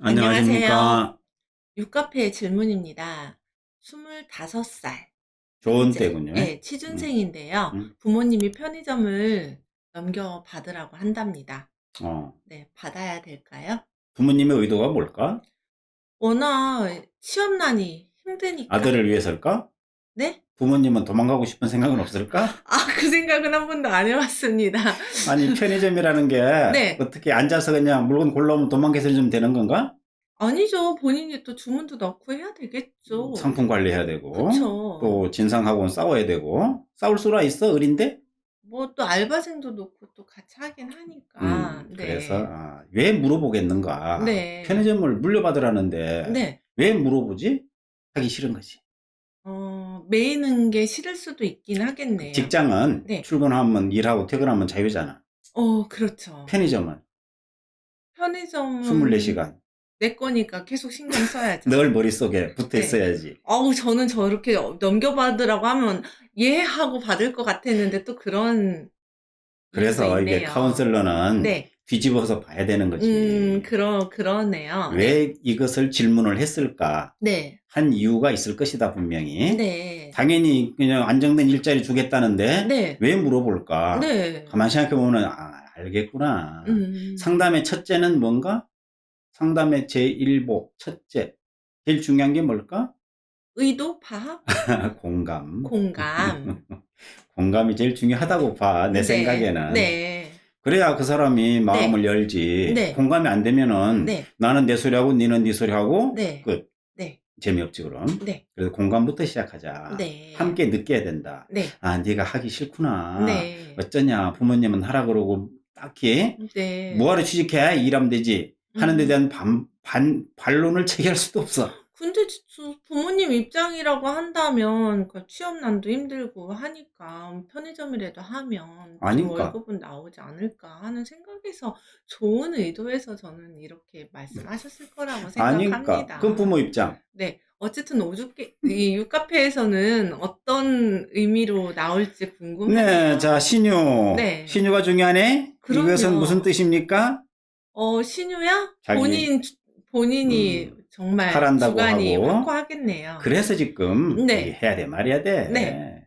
안녕하세요. 안녕하십니까. 육카페의 질문입니다. 25살, 좋은 현재, 때군요. 예, 음, 취준생인데요. 음, 부모님이 편의점을 넘겨받으라고 한답니다. 어. 네, 받아야 될까요? 부모님의 의도가 뭘까? 워낙 취업난이 힘드니까. 아들을 위해서일까? 네? 부모님은 도망가고 싶은 생각은 없을까? 아, 그 생각은 한 번도 안 해봤습니다. 아니, 편의점이라는 게 네. 어떻게 앉아서 그냥 물건 골라오면 도망가서 좀 되는 건가? 아니죠. 본인이 또 주문도 넣고 해야 되겠죠. 상품 관리해야 되고, 그쵸. 또 진상하고는 싸워야 되고, 싸울 수라 있어, 어린데? 뭐 또 알바생도 놓고 또 같이 하긴 하니까. 그래서, 네. 왜 물어보겠는가? 네. 편의점을 물려받으라는데, 네. 왜 물어보지? 하기 싫은 거지. 매이는 게 싫을 수도 있긴 하겠네요. 직장은 네. 출근하면 일하고 퇴근하면 자유잖아. 그렇죠. 편의점은 편의점은 24시간. 내 거니까 계속 신경 써야죠. 늘 머릿속에 붙어 네. 있어야지. 저는 저렇게 넘겨받으라고 하면 예 하고 받을 것 같았는데 또 그런 이유가 그래서 이게 있네요. 카운셀러는 네. 뒤집어서 봐야 되는 거지. 그러네요. 네. 왜 이것을 질문을 했을까? 네. 한 이유가 있을 것이다, 분명히. 네. 당연히 그냥 안정된 일자리 주겠다는데 네. 왜 물어볼까? 네. 가만히 생각해보면 알겠구나. 음. 상담의 첫째는 뭔가? 상담의 제1복, 첫째. 제일 중요한 게 뭘까? 의도, 파악, 공감. 공감. 공감이 제일 중요하다고 봐, 내 네. 생각에는. 네. 그래야 그 사람이 마음을 네. 열지. 네. 공감이 안 되면은 네. 나는 내 소리하고 니는 네 소리하고 네. 끝. 네. 재미없지 그럼. 네. 그래서 공감부터 시작하자. 네. 함께 느껴야 된다. 네. 네가 하기 싫구나. 네. 어쩌냐. 부모님은 하라 그러고 딱히 네. 뭐하러 취직해? 일하면 되지. 하는 데 음. 대한 반론을 제기할 수도 없어. 근데 부모님 입장이라고 한다면 취업난도 힘들고 하니까 편의점이라도 하면 좀 아니까. 월급은 나오지 않을까 하는 생각에서 좋은 의도에서 저는 이렇게 말씀하셨을 거라고 아니까. 생각합니다. 그건 부모 입장. 네. 어쨌든 이 육카페에서는 어떤 의미로 나올지 궁금해요. 네, 자, 신유. 네. 신유가 중요하네? 그럼요. 이것은 무슨 뜻입니까? 신유야? 자기, 본인이 정말 하란다고 주관이 하고. 확고하겠네요. 그래서 지금 네. 해야 돼, 말해야 돼. 네.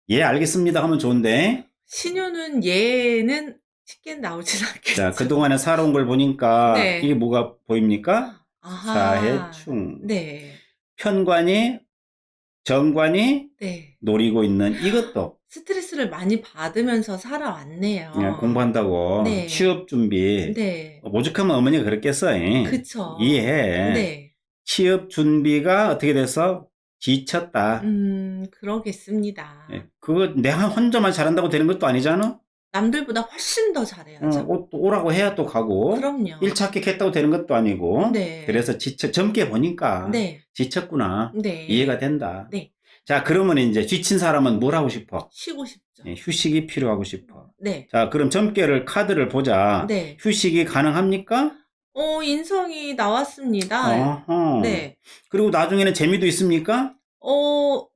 예, 알겠습니다 하면 좋은데. 신유는 얘는 쉽게 나오진 않겠죠. 자, 그동안에 살아온 걸 보니까 네. 이게 뭐가 보입니까? 아하. 사해충. 네. 편관이, 정관이 네. 노리고 있는 이것도 스트레스를 많이 받으면서 살아왔네요. 그냥 공부한다고 네. 취업 준비. 네. 오죽하면 어머니가 그랬겠어. 그쵸. 이해해. 네. 취업 준비가 어떻게 돼서 지쳤다. 그러겠습니다. 예, 그거 내가 혼자만 잘한다고 되는 것도 아니잖아. 남들보다 훨씬 더 잘해야죠. 또 오라고 해야 또 가고. 그럼요. 1차 합격했다고 되는 것도 아니고. 네. 그래서 젊게 보니까 네. 지쳤구나. 네. 이해가 된다. 네. 자, 그러면 이제 지친 사람은 뭘 하고 싶어? 쉬고 싶죠. 예, 휴식이 필요하고 싶어. 네. 자, 그럼 젊게를 카드를 보자. 네. 휴식이 가능합니까? 인성이 나왔습니다. 어허. 네. 그리고 나중에는 재미도 있습니까?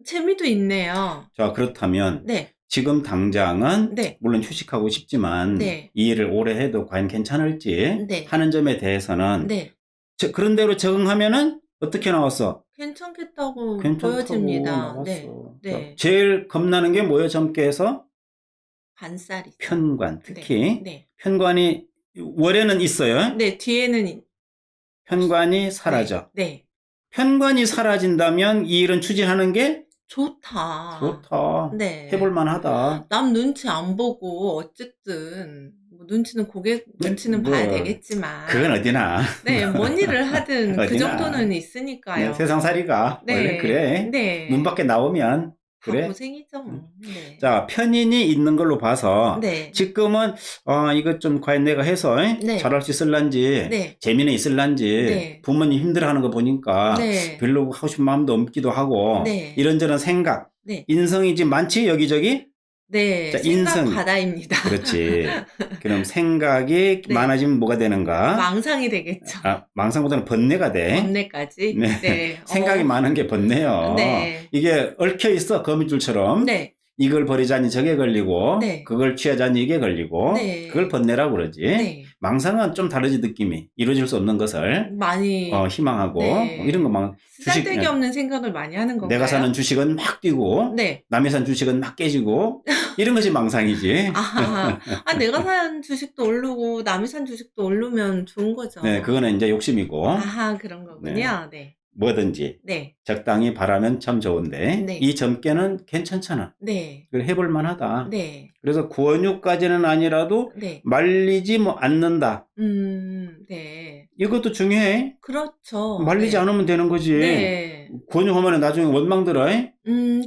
재미도 있네요. 자, 그렇다면 네. 지금 당장은 네. 물론 휴식하고 싶지만 네. 이 일을 오래 해도 과연 괜찮을지 네. 하는 점에 대해서는 네. 그런 대로 적응하면은 어떻게 나왔어? 괜찮겠다고 괜찮다고 보여집니다. 나왔어. 네. 자, 네. 제일 겁나는 게 뭐예요? 젊게 해서? 반살이죠. 편관. 특히 네. 네. 편관이 월에는 있어요. 네. 뒤에는 편관이 사라져. 네. 편관이 사라진다면 이 일은 추진하는 게 좋다. 좋다. 네. 해볼 만하다. 남 눈치 안 보고 어쨌든 뭐 눈치는 눈치는 뭐, 봐야 되겠지만 그건 어디나. 네, 뭔 일을 하든 그 어디나. 정도는 있으니까요. 네, 세상살이가 네. 원래 그래. 네. 문 밖에 나오면 다 그래. 고생이죠. 네. 자, 편인이 있는 걸로 봐서 네. 지금은 이거 좀 과연 내가 해서 네. 잘할 수 있을란지 네. 재미는 있을란지 네. 부모님 힘들어하는 거 보니까 네. 별로 하고 싶은 마음도 없기도 하고 네. 이런저런 생각 네. 인성이 지금 많지 여기저기. 네. 자, 생각 인성. 바다입니다. 그렇지. 그럼 생각이 네. 많아지면 뭐가 되는가? 망상이 되겠죠. 망상보다는 번뇌가 돼. 번뇌까지. 네. 네. 생각이 많은 게 번뇌요. 네. 이게 얽혀 있어 거미줄처럼. 네. 이걸 버리자니 저게 걸리고 네. 그걸 취하자니 이게 걸리고 네. 그걸 번뇌라고 그러지. 네. 망상은 좀 다르지 느낌이. 이루어질 수 없는 것을 많이 희망하고 네. 뭐 이런 거 막 쓰잘데기 없는 생각을 많이 하는 건가요? 내가 사는 주식은 막 뛰고 네. 남이 산 주식은 막 깨지고 이런 것이 망상이지. 내가 산 주식도 오르고 남이 산 주식도 오르면 좋은 거죠. 네, 그거는 이제 욕심이고 그런 거군요. 네. 뭐든지 네. 적당히 바라면 참 좋은데 네. 이 점괘는 괜찮잖아. 네. 그걸 해볼 만하다. 네. 그래서 구원유까지는 아니라도 네. 말리지 않는다. 네. 이것도 중요해. 그렇죠. 말리지 네. 않으면 되는 거지. 네. 권유하면 나중에 원망 들어.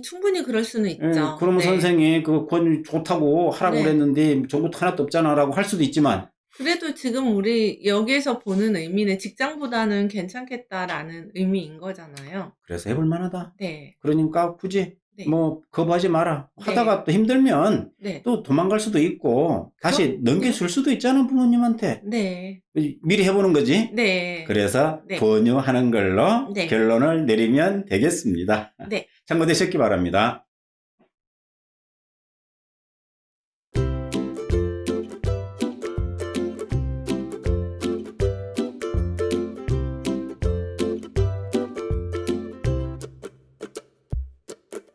충분히 그럴 수는 있죠. 그러면 네. 선생이 그 권유 좋다고 하라고 네. 그랬는데 정보도 하나도 없잖아 라고 할 수도 있지만 그래도 지금 우리 여기에서 보는 의미는 직장보다는 괜찮겠다라는 의미인 거잖아요. 그래서 해볼 만하다. 네. 그러니까 굳이 네. 뭐 거부하지 마라. 네. 하다가 또 힘들면 네. 또 도망갈 수도 있고 다시 그렇군요. 넘겨줄 수도 있잖아 부모님한테. 네. 미리 해보는 거지. 네. 그래서 네. 권유하는 걸로 네. 결론을 내리면 되겠습니다. 네. 참고되셨기 바랍니다.